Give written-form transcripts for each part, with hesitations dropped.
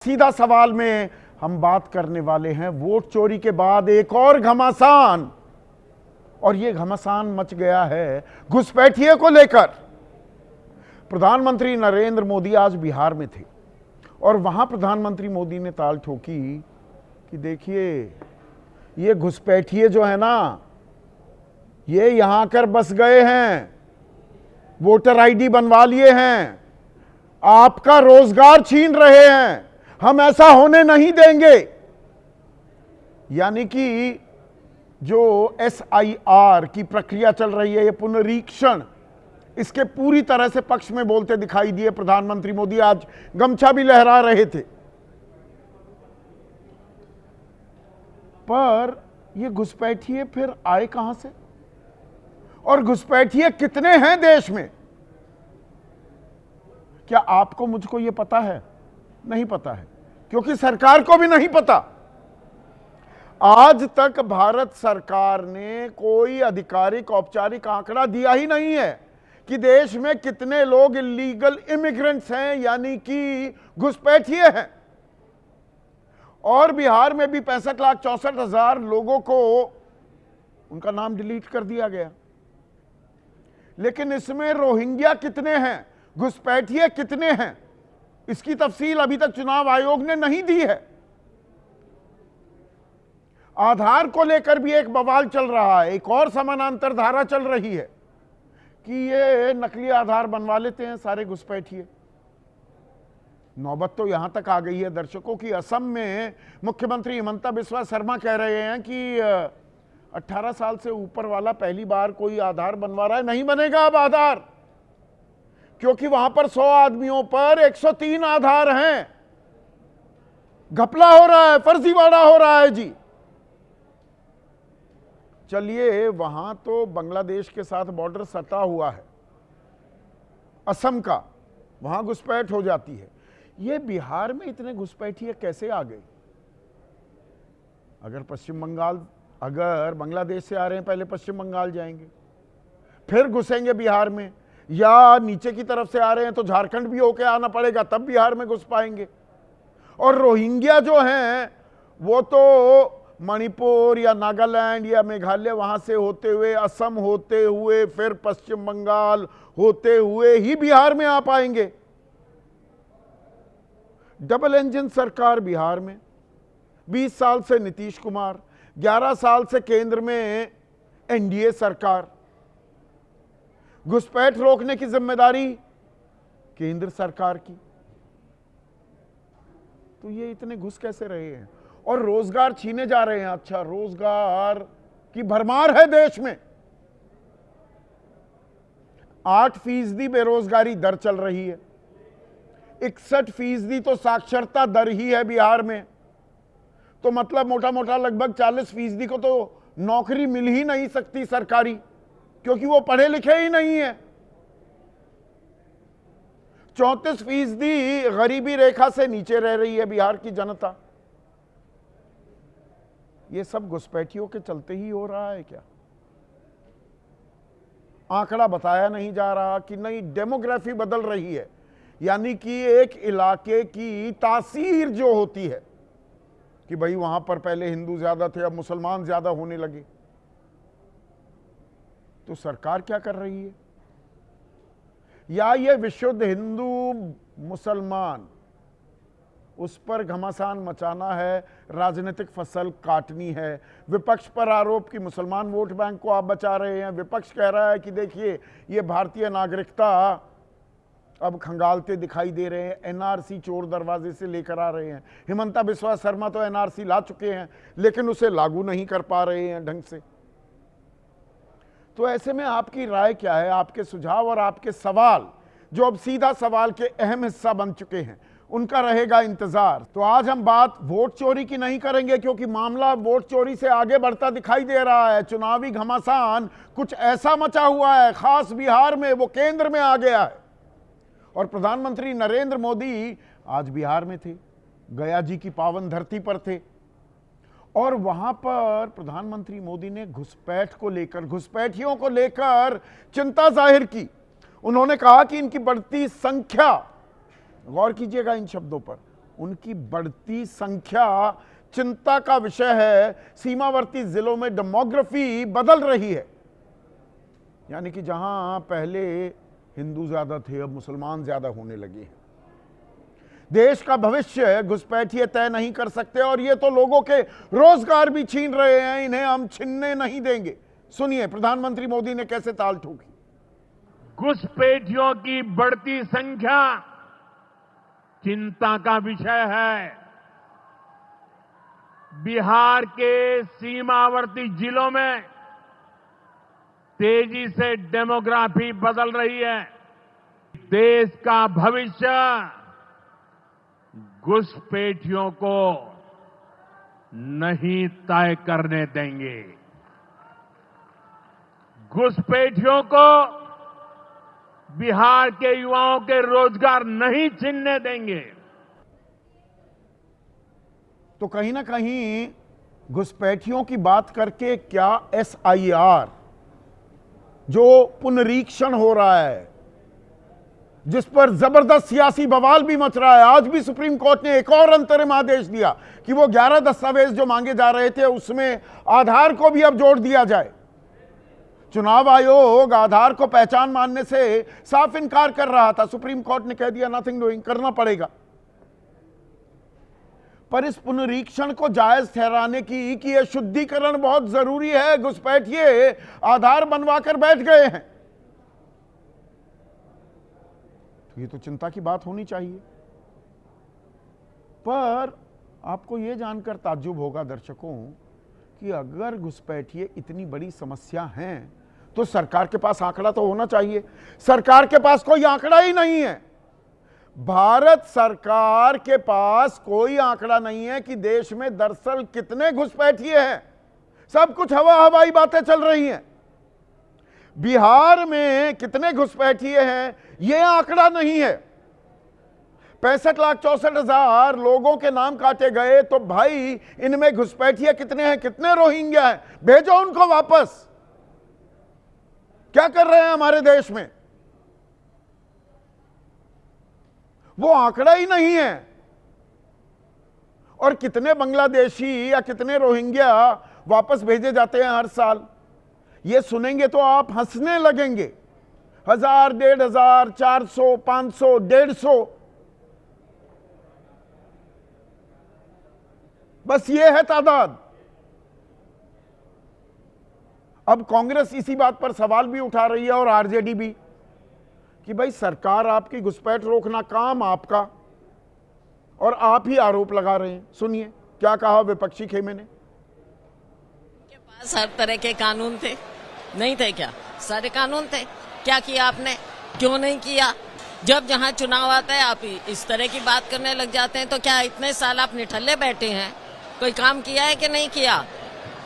सीधा सवाल में हम बात करने वाले हैं वोट चोरी के बाद एक और घमासान, और यह घमासान मच गया है घुसपैठिए को लेकर। प्रधानमंत्री नरेंद्र मोदी आज बिहार में थे और वहां प्रधानमंत्री मोदी ने ताल ठोकी कि देखिए ये घुसपैठिए जो है ना, ये यहां आकर बस गए हैं, वोटर आईडी बनवा लिए हैं, आपका रोजगार छीन रहे हैं, हम ऐसा होने नहीं देंगे। यानी कि जो SIR की प्रक्रिया चल रही है, ये पुनरीक्षण, इसके पूरी तरह से पक्ष में बोलते दिखाई दिए प्रधानमंत्री मोदी। आज गमछा भी लहरा रहे थे। पर ये घुसपैठिए फिर आए कहां से और घुसपैठिए कितने हैं देश में? क्या आपको मुझको ये पता है? नहीं पता है, क्योंकि सरकार को भी नहीं पता। आज तक भारत सरकार ने कोई आधिकारिक औपचारिक आंकड़ा दिया ही नहीं है कि देश में कितने लोग इलीगल इमिग्रेंट्स हैं, यानी कि घुसपैठिए हैं। और बिहार में भी 65,64,000 लोगों को उनका नाम डिलीट कर दिया गया। लेकिन इसमें रोहिंग्या कितने हैं, घुसपैठिए कितने हैं, इसकी तफसील अभी तक चुनाव आयोग ने नहीं दी है। आधार को लेकर भी एक बवाल चल रहा है, एक और समानांतर धारा चल रही है कि ये नकली आधार बनवा लेते हैं सारे घुसपैठिए। नौबत तो यहां तक आ गई है दर्शकों की, असम में मुख्यमंत्री हिमंता बिस्वा शर्मा कह रहे हैं कि 18 साल से ऊपर वाला पहली बार कोई आधार बनवा रहा है, नहीं बनेगा अब आधार, क्योंकि वहां पर 100 आदमियों पर 103 आधार हैं। घपला हो रहा है, फर्जीवाड़ा हो रहा है जी। चलिए, वहां तो बांग्लादेश के साथ बॉर्डर सटा हुआ है असम का, वहां घुसपैठ हो जाती है। ये बिहार में इतने घुसपैठिए कैसे आ गए? अगर पश्चिम बंगाल, अगर बांग्लादेश से आ रहे हैं, पहले पश्चिम बंगाल जाएंगे, फिर घुसेंगे बिहार में, या नीचे की तरफ से आ रहे हैं तो झारखंड भी होके आना पड़ेगा, तब बिहार में घुस पाएंगे। और रोहिंग्या जो हैं वो तो मणिपुर या नागालैंड या मेघालय वहां से होते हुए, असम होते हुए, फिर पश्चिम बंगाल होते हुए ही बिहार में आ पाएंगे। डबल इंजन सरकार बिहार में, 20 साल से नीतीश कुमार, 11 साल से केंद्र में NDA सरकार। घुसपैठ रोकने की जिम्मेदारी केंद्र सरकार की। तो ये इतने घुस कैसे रहे हैं? और रोजगार छीने जा रहे हैं। अच्छा, रोजगार की भरमार है देश में। 8% बेरोजगारी दर चल रही है, 61% तो साक्षरता दर ही है बिहार में। तो मतलब मोटा मोटा लगभग 40% को तो नौकरी मिल ही नहीं सकती सरकारी, क्योंकि वो पढ़े लिखे ही नहीं है। 34% गरीबी रेखा से नीचे रह रही है बिहार की जनता। ये सब घुसपैठियों के चलते ही हो रहा है क्या? आंकड़ा बताया नहीं जा रहा कि नहीं, डेमोग्राफी बदल रही है, यानी कि एक इलाके की तासीर जो होती है कि भाई वहां पर पहले हिंदू ज्यादा थे, अब मुसलमान ज्यादा होने लगे। तो सरकार क्या कर रही है? या ये विशुद्ध हिंदू मुसलमान, उस पर घमासान मचाना है, राजनीतिक फसल काटनी है। विपक्ष पर आरोप कि मुसलमान वोट बैंक को आप बचा रहे हैं। विपक्ष कह रहा है कि देखिए ये भारतीय नागरिकता अब खंगालते दिखाई दे रहे हैं, NRC चोर दरवाजे से लेकर आ रहे हैं। हिमंता बिस्वा शर्मा तो NRC ला चुके हैं, लेकिन उसे लागू नहीं कर पा रहे हैं ढंग से। तो ऐसे में आपकी राय क्या है? आपके सुझाव और आपके सवाल, जो अब सीधा सवाल के अहम हिस्सा बन चुके हैं, उनका रहेगा इंतजार। तो आज हम बात वोट चोरी की नहीं करेंगे, क्योंकि मामला वोट चोरी से आगे बढ़ता दिखाई दे रहा है। चुनावी घमासान कुछ ऐसा मचा हुआ है, खास बिहार में, वो केंद्र में आ गया है। और प्रधानमंत्री नरेंद्र मोदी आज बिहार में थे, गया जी की पावन धरती पर थे, और वहां पर प्रधानमंत्री मोदी ने घुसपैठ को लेकर, घुसपैठियों को लेकर चिंता जाहिर की। उन्होंने कहा कि इनकी बढ़ती संख्या, गौर कीजिएगा इन शब्दों पर, उनकी बढ़ती संख्या चिंता का विषय है। सीमावर्ती जिलों में डेमोग्राफी बदल रही है, यानी कि जहां पहले हिंदू ज्यादा थे अब मुसलमान ज्यादा होने लगे हैं। देश का भविष्य घुसपैठिए तय नहीं कर सकते और ये तो लोगों के रोजगार भी छीन रहे हैं, इन्हें हम छीनने नहीं देंगे। सुनिए प्रधानमंत्री मोदी ने कैसे ताल ठोकी। घुसपैठियों की बढ़ती संख्या चिंता का विषय है। बिहार के सीमावर्ती जिलों में तेजी से डेमोग्राफी बदल रही है। देश का भविष्य घुसपैठियों को नहीं तय करने देंगे। घुसपैठियों को बिहार के युवाओं के रोजगार नहीं छीनने देंगे। तो कहीं ना कहीं घुसपैठियों की बात करके क्या SIR जो पुनरीक्षण हो रहा है, जिस पर जबरदस्त सियासी बवाल भी मच रहा है, आज भी सुप्रीम कोर्ट ने एक और अंतरिम आदेश दिया कि वो 11 दस्तावेज जो मांगे जा रहे थे उसमें आधार को भी अब जोड़ दिया जाए। चुनाव आयोग आधार को पहचान मानने से साफ इनकार कर रहा था, सुप्रीम कोर्ट ने कह दिया नथिंग डूइंग, करना पड़ेगा। पर इस पुनरीक्षण को जायज ठहराने की कि यह शुद्धिकरण बहुत जरूरी है, घुसपैठिए आधार बनवाकर बैठ गए हैं, तो ये तो चिंता की बात होनी चाहिए। पर आपको यह जानकर ताज्जुब होगा दर्शकों कि अगर घुसपैठिए इतनी बड़ी समस्या हैं तो सरकार के पास आंकड़ा तो होना चाहिए। सरकार के पास कोई आंकड़ा ही नहीं है। भारत सरकार के पास कोई आंकड़ा नहीं है कि देश में दरअसल कितने घुसपैठिए हैं। सब कुछ हवाई बातें चल रही हैं। बिहार में कितने घुसपैठिए हैं यह आंकड़ा नहीं है। 65,64,000 लोगों के नाम काटे गए, तो भाई इनमें घुसपैठिए कितने हैं, कितने रोहिंग्या हैं, भेजो उनको वापस। क्या कर रहे हैं हमारे देश में, वो आंकड़ा ही नहीं है। और कितने बांग्लादेशी या कितने रोहिंग्या वापस भेजे जाते हैं हर साल, ये सुनेंगे तो आप हंसने लगेंगे। 1000, 1500, 400, 500, 150, बस ये है तादाद। अब कांग्रेस इसी बात पर सवाल भी उठा रही है और आरजेडी भी कि भाई सरकार आपकी, घुसपैठ रोकना काम आपका, और आप ही आरोप लगा रहे हैं। सुनिए क्या कहा विपक्षी खेमे ने। के पास हर तरह के कानून थे, नहीं थे क्या? सारे कानून थे। क्या किया आपने? क्यों नहीं किया? जब जहां चुनाव आता है आप इस तरह की बात करने लग जाते हैं। तो क्या इतने साल आप निठल्ले बैठे हैं? कोई काम किया है कि नहीं किया?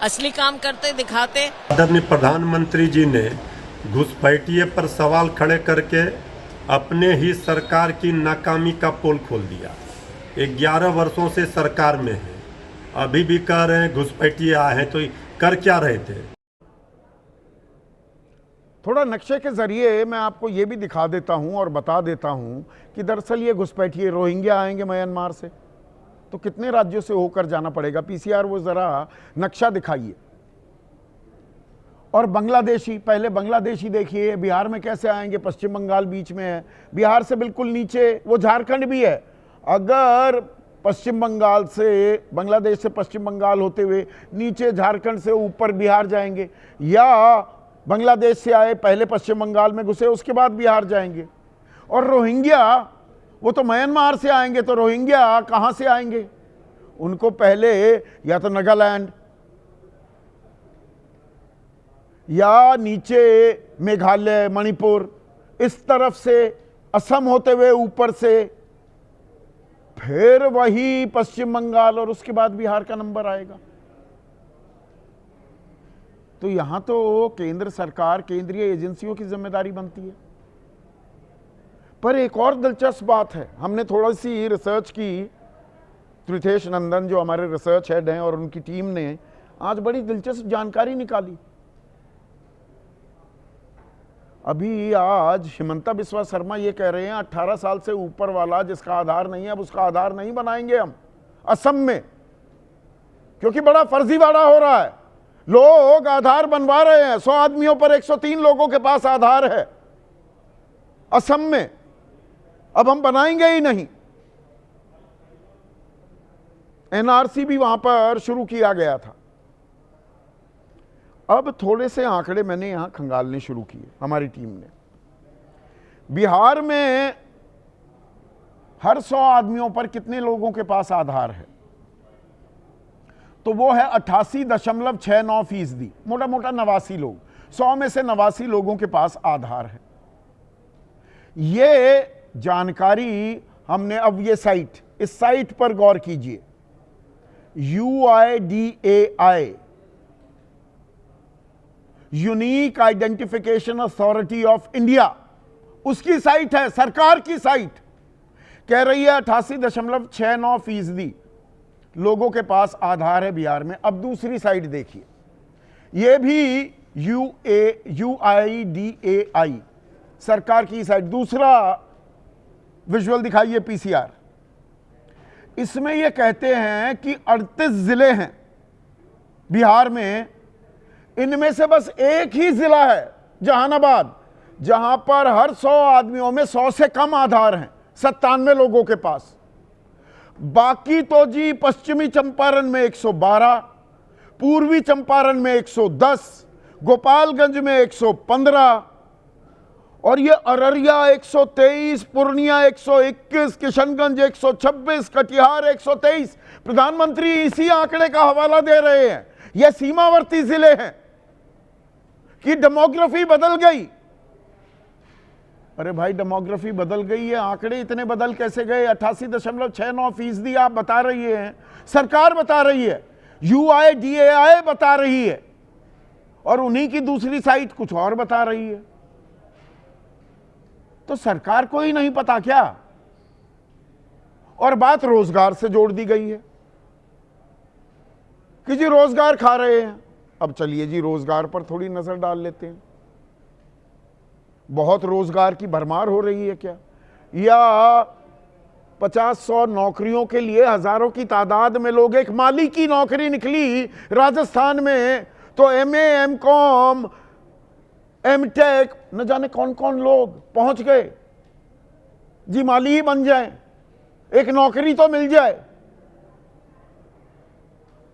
असली काम करते दिखाते। आदरणीय प्रधानमंत्री जी ने घुसपैठिए पर सवाल खड़े करके अपने ही सरकार की नाकामी का पोल खोल दिया। 11 वर्षों से सरकार में है, अभी भी कह रहे हैं घुसपैठिए आए हैं, तो कर क्या रहे थे? थोड़ा नक्शे के जरिए मैं आपको ये भी दिखा देता हूं और बता देता हूं कि दरअसल ये घुसपैठिए रोहिंग्या आएंगे म्यांमार से, तो कितने राज्यों से होकर जाना पड़ेगा। पीसीआर वो जरा नक्शा दिखाइए। और बांग्लादेशी, पहले बांग्लादेशी देखिए बिहार में कैसे आएंगे। पश्चिम बंगाल बीच में है, बिहार से बिल्कुल नीचे वो झारखंड भी है। अगर पश्चिम बंगाल से, बांग्लादेश से पश्चिम बंगाल होते हुए नीचे झारखंड से ऊपर बिहार जाएंगे, या बांग्लादेश से आए पहले पश्चिम बंगाल में घुसे उसके बाद बिहार जाएंगे। और रोहिंग्या वो तो म्यांमार से आएंगे, तो रोहिंग्या कहां से आएंगे? उनको पहले या तो नागालैंड या नीचे मेघालय, मणिपुर, इस तरफ से असम होते हुए ऊपर से फिर वही पश्चिम बंगाल और उसके बाद बिहार का नंबर आएगा। तो यहां तो केंद्र सरकार, केंद्रीय एजेंसियों की जिम्मेदारी बनती है। पर एक और दिलचस्प बात है, हमने थोड़ी सी रिसर्च की, त्रिथेश नंदन जो हमारे रिसर्च हेड हैं और उनकी टीम ने आज बड़ी दिलचस्प जानकारी निकाली। अभी आज हिमंता बिस्वा शर्मा ये कह रहे हैं 18 साल से ऊपर वाला जिसका आधार नहीं है अब उसका आधार नहीं बनाएंगे हम असम में, क्योंकि बड़ा फर्जीवाड़ा हो रहा है। लोग आधार बनवा रहे हैं, 100 आदमियों पर 103 लोगों के पास आधार है असम में, अब हम बनाएंगे ही नहीं। एनआरसी भी वहां पर शुरू किया गया था। अब थोड़े से आंकड़े मैंने यहां खंगालने शुरू किए हमारी टीम ने। बिहार में हर 100 आदमियों पर कितने लोगों के पास आधार है? तो वो है 88.69%, मोटा मोटा 89 लोग, 100 में से 89 लोगों के पास आधार है। ये जानकारी हमने, अब ये साइट, इस साइट पर गौर कीजिए, UIDAI, unique identification authority of India, उसकी साइट है, सरकार की साइट कह रही है 88.69% लोगों के पास आधार है बिहार में। अब दूसरी साइट देखिए, यह भी UIDAI सरकार की साइट, दूसरा विजुअल दिखाइए PCR। इसमें यह कहते हैं कि 38 जिले हैं बिहार में, इनमें से बस एक ही जिला है जहानाबाद, जहां पर हर 100 आदमियों में 100 से कम आधार हैं, 97 लोगों के पास। बाकी तो जी पश्चिमी चंपारण में 112, पूर्वी चंपारण में 110, गोपालगंज में 115, और ये अररिया 123, पूर्णिया 121, किशनगंज 126, कटिहार 123। प्रधानमंत्री इसी आंकड़े का हवाला दे रहे हैं। ये सीमावर्ती जिले हैं कि डेमोग्राफी बदल गई। अरे भाई, डेमोग्राफी बदल गई है, आंकड़े इतने बदल कैसे गए? 88.69% आप बता रही हैं, सरकार बता रही है, UIDAI बता रही है, और उन्हीं की दूसरी साइट कुछ और बता रही है। तो सरकार को ही नहीं पता क्या? और बात रोजगार से जोड़ दी गई है कि जी रोजगार खा रहे हैं। अब चलिए जी, रोजगार पर थोड़ी नजर डाल लेते हैं। बहुत रोजगार की भरमार हो रही है क्या? या 50-100 नौकरियों के लिए हजारों की तादाद में लोग, एक माली की नौकरी निकली राजस्थान में तो MA, MCOM, MTech, न जाने कौन कौन लोग पहुंच गए जी, माली ही बन जाए, एक नौकरी तो मिल जाए।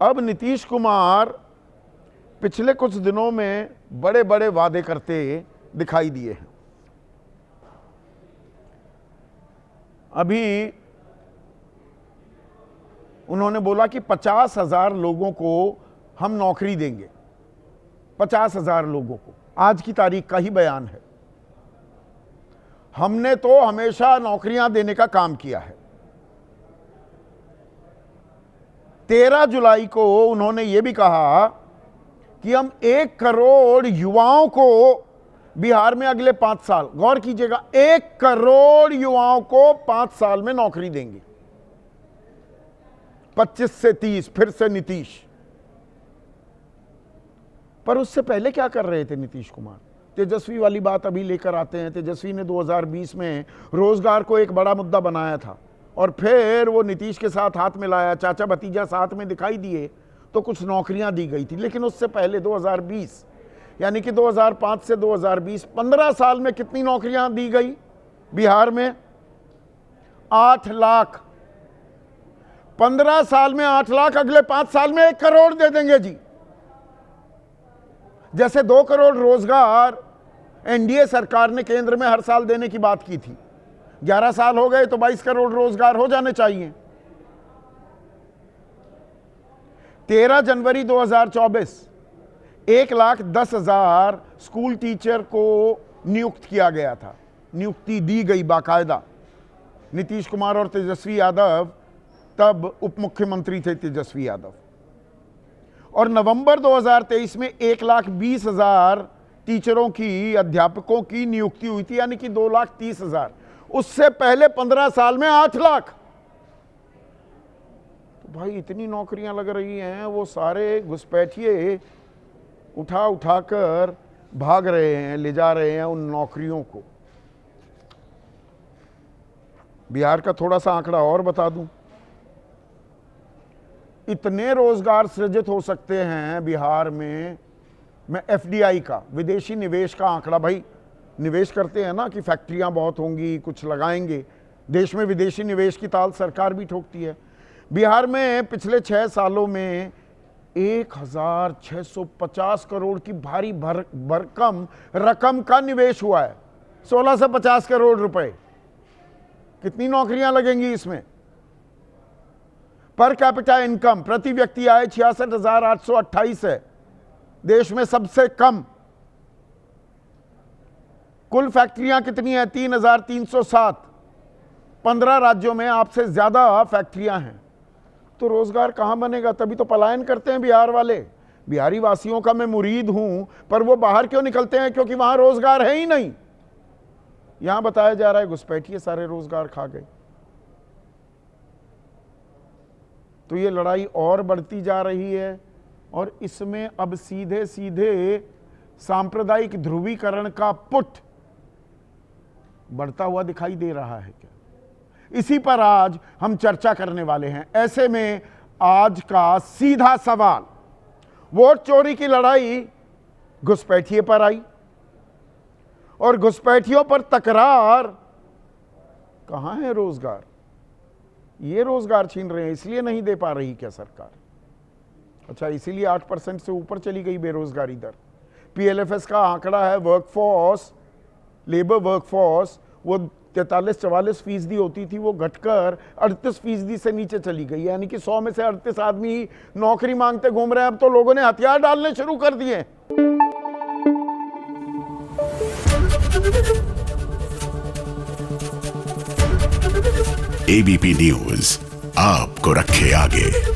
अब नीतीश कुमार पिछले कुछ दिनों में बड़े बड़े वादे करते दिखाई दिए हैं। अभी उन्होंने बोला कि 50,000 लोगों को हम नौकरी देंगे, 50,000 लोगों को। आज की तारीख का ही बयान है। हमने तो हमेशा नौकरियां देने का काम किया है। 13 जुलाई को उन्होंने यह भी कहा कि हम 1 करोड़ युवाओं को बिहार में अगले 5 साल, गौर कीजिएगा, 1 करोड़ युवाओं को 5 साल में नौकरी देंगे। 25 से 30, फिर से नीतीश। पर उससे पहले क्या कर रहे थे नीतीश कुमार? तेजस्वी वाली बात अभी लेकर आते हैं। तेजस्वी ने 2020 में रोजगार को एक बड़ा मुद्दा बनाया था, और फिर वो नीतीश के साथ हाथ मिलाया, चाचा भतीजा साथ में दिखाई दिए तो कुछ नौकरियां दी गई थी। लेकिन उससे पहले 2020, यानी कि 2005 से 2020, 15 साल में कितनी नौकरियां दी गई बिहार में? 8 लाख। 15 साल में 8 लाख, अगले 5 साल में 1 करोड़ दे देंगे जी। जैसे 2 करोड़ रोजगार एनडीए सरकार ने केंद्र में हर साल देने की बात की थी। 11 साल हो गए तो 22 करोड़ रोजगार हो जाने चाहिए। 13 जनवरी 2024 1,10,000 स्कूल टीचर को नियुक्त किया गया था, नियुक्ति दी गई बाकायदा। नीतीश कुमार और तेजस्वी यादव, तब उप मुख्यमंत्री थे तेजस्वी यादव। और नवंबर 2023 में 1,20,000 टीचरों की, अध्यापकों की नियुक्ति हुई थी, यानी कि 2,30,000। उससे पहले 15 साल में 8 लाख। तो भाई इतनी नौकरियां लग रही हैं, वो सारे घुसपैठिए उठा उठाकर भाग रहे हैं, ले जा रहे हैं उन नौकरियों को। बिहार का थोड़ा सा आंकड़ा और बता दूं, इतने रोजगार सृजित हो सकते हैं बिहार में। मैं एफडीआई का, विदेशी निवेश का आंकड़ा, भाई निवेश करते हैं ना कि फैक्ट्रियां बहुत होंगी, कुछ लगाएंगे, देश में विदेशी निवेश की ताल सरकार भी ठोकती है। बिहार में पिछले 6 सालों में 1650 करोड़ की भारी भरकम रकम का निवेश हुआ है। 16 से 50 करोड़ रुपए। कितनी नौकरियां लगेंगी इसमें? पर कैपिटा इनकम, प्रति व्यक्ति आय 66,828 है, देश में सबसे कम। कुल फैक्ट्रियां कितनी है? 3,307। 15 राज्यों में आपसे ज्यादा फैक्ट्रियां हैं। तो रोजगार कहां बनेगा? तभी तो पलायन करते हैं बिहार वाले। बिहारी वासियों का मैं मुरीद हूं, पर वो बाहर क्यों निकलते हैं? क्योंकि वहां रोजगार है ही नहीं। यहां बताया जा रहा है घुसपैठिए सारे रोजगार खा गए। तो ये लड़ाई और बढ़ती जा रही है, और इसमें अब सीधे सीधे सांप्रदायिक ध्रुवीकरण का पुट बढ़ता हुआ दिखाई दे रहा है क्या? इसी पर आज हम चर्चा करने वाले हैं। ऐसे में आज का सीधा सवाल, वोट चोरी की लड़ाई घुसपैठिए पर आई, और घुसपैठियों पर तकरार। कहां है रोजगार? ये रोजगार छीन रहे हैं, इसलिए नहीं दे पा रही क्या सरकार? अच्छा, इसीलिए 8% से ऊपर चली गई बेरोजगारी दर। पीएलएफएस का आंकड़ा है वर्कफोर्स, लेबर वर्कफोर्स, वो 43-44% होती थी, वो घटकर 38% से नीचे चली गई। यानी कि 100 में से 38 आदमी ही नौकरी मांगते घूम रहे हैं। अब तो लोगों ने हथियार डालने शुरू कर दिए। एबीपी न्यूज आपको रखे आगे।